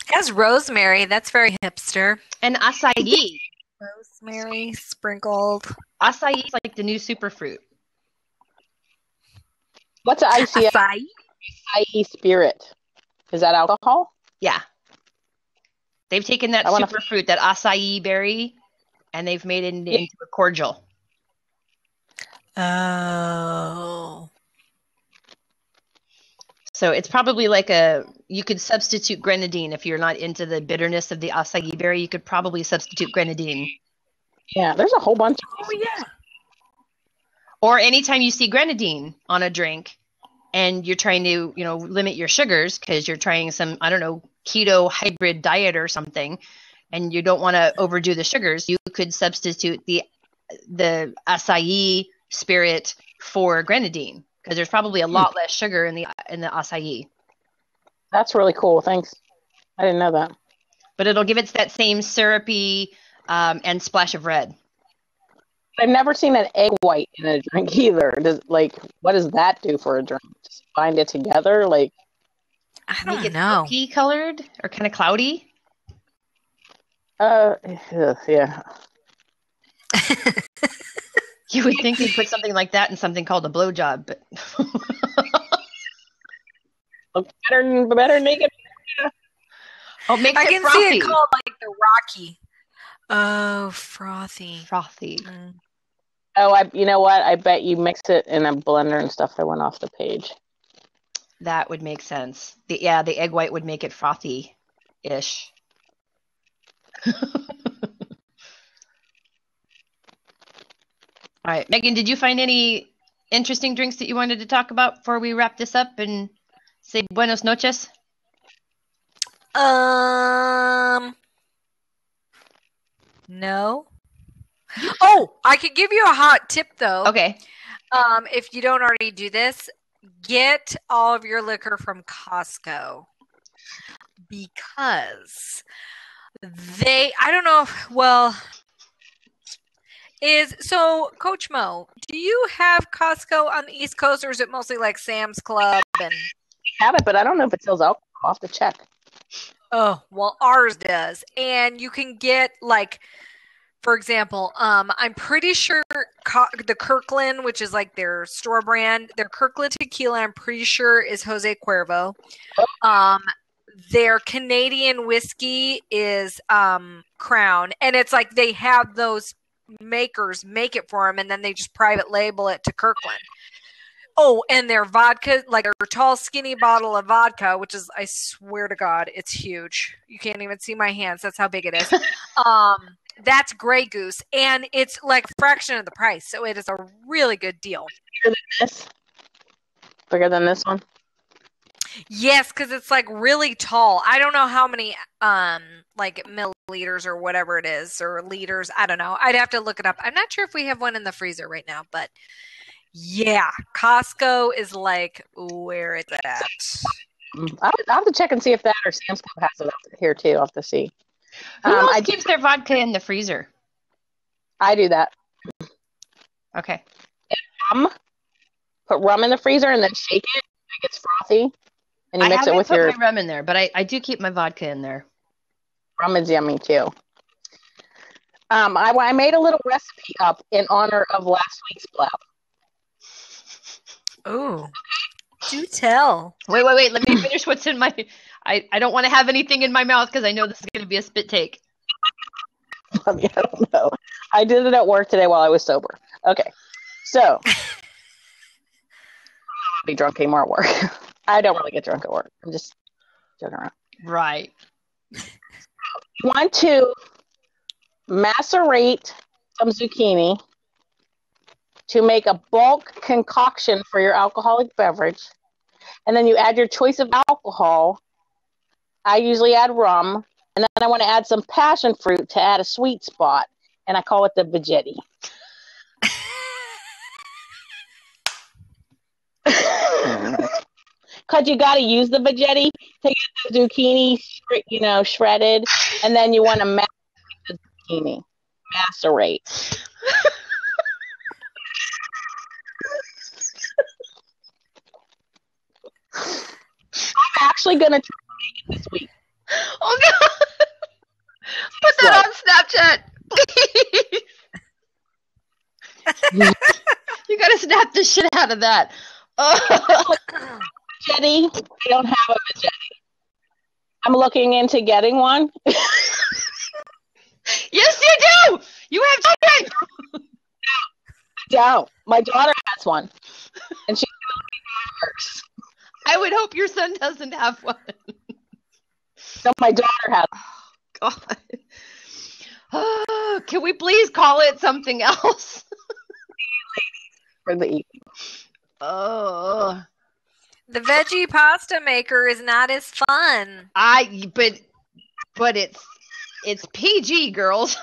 It has rosemary. That's very hipster. And acai. Rosemary sprinkled. Acai is like the new superfruit. What's an acai? Acai spirit. Is that alcohol? Yeah. They've taken that superfruit, that acai berry, and they've made it into a cordial. Oh. So it's probably like you could substitute grenadine if you're not into the bitterness of the acai berry. You could probably substitute grenadine. Yeah, there's a whole bunch of Oh, yeah. Or anytime you see grenadine on a drink and you're trying to, limit your sugars because you're trying some, I don't know, keto hybrid diet or something, and you don't want to overdo the sugars, you could substitute the acai spirit for grenadine because there's probably a lot less sugar in the acai. That's really cool. Thanks. I didn't know that. But it'll give it that same syrupy and splash of red. I've never seen an egg white in a drink either. What does that do for a drink? Just bind it together? I don't know. Milky colored or kind of cloudy? Yeah. You would think they'd put something like that in something called a blowjob, but better naked. Oh, make I it can frothy. see it called like the Rocky. Oh, frothy. Frothy. Mm. Oh, you know what? I bet you mix it in a blender and stuff that went off the page. That would make sense. The egg white would make it frothy-ish. All right, Megan, did you find any interesting drinks that you wanted to talk about before we wrap this up and say buenos noches? No. Oh, I could give you a hot tip though. Okay. If you don't already do this, get all of your liquor from Costco because I don't know Coach Mo, do you have Costco on the East Coast or is it mostly like Sam's Club and I have it, but I don't know if it sells alcohol. I'll have to check. Oh, well, ours does. And you can get for example, I'm pretty sure the Kirkland, which is like their store brand, their Kirkland tequila, I'm pretty sure is Jose Cuervo. Their Canadian whiskey is Crown. And it's like they have those makers make it for them, and then they just private label it to Kirkland. Oh, and their vodka, like their tall, skinny bottle of vodka, which is, I swear to God, it's huge. You can't even see my hands. That's how big it is. That's Grey Goose, and it's like a fraction of the price, so it is a really good deal. Bigger than this? Bigger than this one? Yes, because it's like really tall. I don't know how many like milliliters or whatever it is, or liters. I don't know. I'd have to look it up. I'm not sure if we have one in the freezer right now, but yeah, Costco is like where it's at. I'll have to check and see if that or Sam's Club has it up here too. I'll have to see. Who else keeps their vodka in the freezer? I do that. Okay. Put rum in the freezer and then shake it. It gets frothy. And you mix it with your... I haven't put my rum in there, but I do keep my vodka in there. Rum is yummy too. I made a little recipe up in honor of last week's blab. Oh, do tell. Wait. Let me finish what's in my... I don't want to have anything in my mouth because I know this is going to be a spit take. I don't know. I did it at work today while I was sober. Okay. So, I'll be drunk anymore at work. I don't really get drunk at work. I'm just joking around. Right. You want to macerate some zucchini to make a bulk concoction for your alcoholic beverage. And then you add your choice of alcohol. I usually add rum, And then I want to add some passion fruit to add a sweet spot. And I call it the veggetti. Because you got to use the veggetti to get the zucchini, shredded. And then you want to macerate the zucchini. Macerate. I'm actually going to try to make it this week. Oh, God. Put that on Snapchat, please. You got to snap the shit out of that. Veggetti? I don't have a veggetti. I'm looking into getting one. Yes, you do. You have time. I don't. My daughter has one, and she's going to let me know how it works. I would hope your son doesn't have one. No, my daughter has one. God. Can we please call it something else? For the evening. Oh. The veggie pasta maker is not as fun. But it's PG, girls.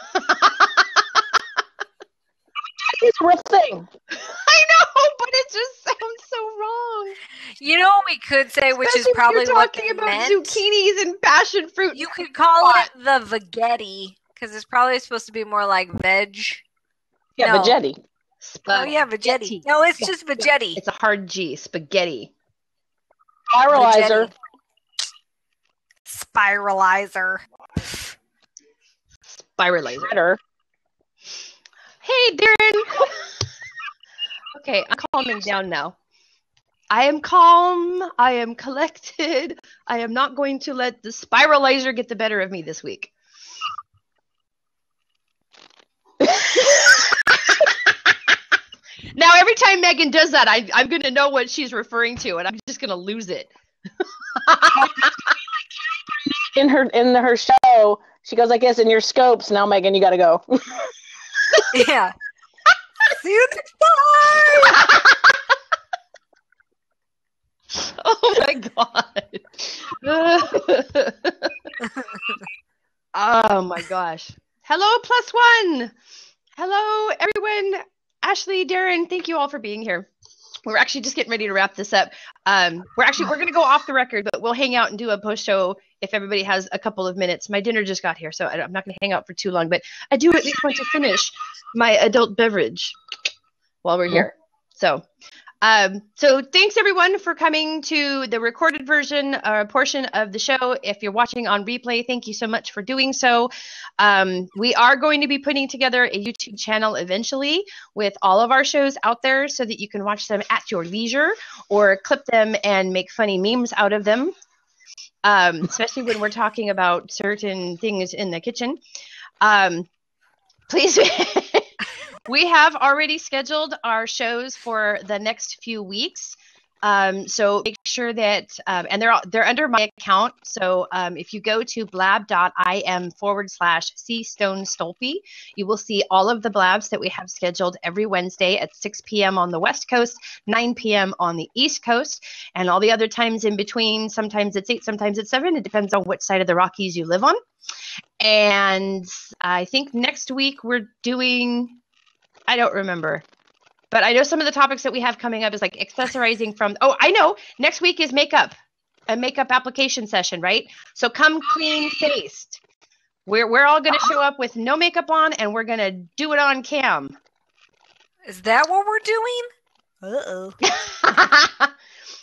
It's a real thing. I know, but it just sounds so wrong. You know what we could say, which Especially is probably when you're what talking they about meant? zucchinis and passion fruit. You could call it the veggetti, because it's probably supposed to be more like veg. Yeah, No. veggetti. Oh yeah, veggetti. No, it's just veggetti. It's a hard G. Spaghetti. Spiralizer. Spiralizer. Spiralizer. Hey, Darren. Okay, I'm calming down now. I am calm. I am collected. I am not going to let the spiralizer get the better of me this week. Now, every time Megan does that, I'm going to know what she's referring to, and I'm just going to lose it. In her show, she goes, I guess, in your scopes. Now, Megan, you got to go. Yeah. See you next time. Oh my God. Oh my gosh. Hello, +1. Hello, everyone. Ashley, Darren, thank you all for being here. We're actually just getting ready to wrap this up. We're going to go off the record, but we'll hang out and do a post show if everybody has a couple of minutes. My dinner just got here, so I'm not going to hang out for too long, but I do at least want to finish my adult beverage while we're here. So thanks everyone for coming to the recorded version portion of the show. If you're watching on replay, thank you so much for doing so. We are going to be putting together a YouTube channel eventually with all of our shows out there so that you can watch them at your leisure or clip them and make funny memes out of them, especially when we're talking about certain things in the kitchen. Please. We have already scheduled our shows for the next few weeks. So make sure that, and they're under my account. So if you go to blab.im/cStoneStolpe, you will see all of the blabs that we have scheduled every Wednesday at 6 p.m. on the West Coast, 9 p.m. on the East Coast, and all the other times in between. Sometimes it's 8, sometimes it's 7. It depends on which side of the Rockies you live on. And I think next week we're doing, I don't remember. But I know some of the topics that we have coming up is like accessorizing from, oh, I know. Next week is makeup, a makeup application session, right? So come clean faced. We're all going to show up with no makeup on and we're going to do it on cam. Is that what we're doing? Uh-oh.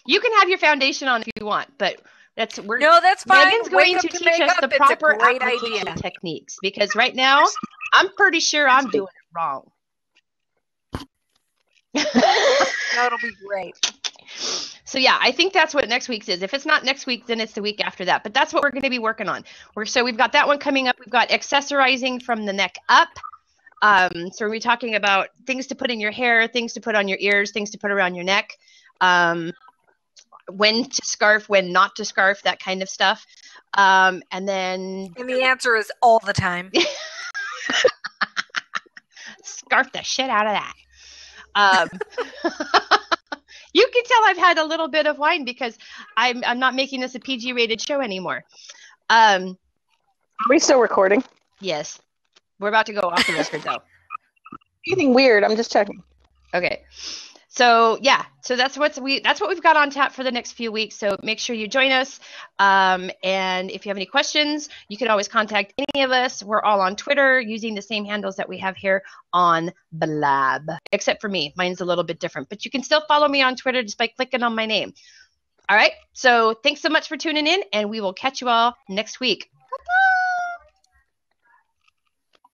You can have your foundation on if you want, but that's fine. Megan's going to teach us the proper application techniques because right now I'm pretty sure I'm doing it wrong. That'll be great. So yeah, I think that's what next week's is. If it's not next week, then it's the week after that. But that's what we're going to be working on. So we've got that one coming up. We've got accessorizing from the neck up. So we're talking about things to put in your hair, things to put on your ears, things to put around your neck, when to scarf, when not to scarf, that kind of stuff. And the answer is all the time. Scarf the shit out of that. You can tell I've had a little bit of wine because I'm not making this a PG rated show anymore. Are we still recording? Yes. We're about to go off the record though. Anything weird? I'm just checking. Okay. So yeah, so that's what we've got on tap for the next few weeks. So make sure you join us. And if you have any questions, you can always contact any of us. We're all on Twitter using the same handles that we have here on Blab, except for me. Mine's a little bit different, but you can still follow me on Twitter just by clicking on my name. All right. So thanks so much for tuning in, and we will catch you all next week.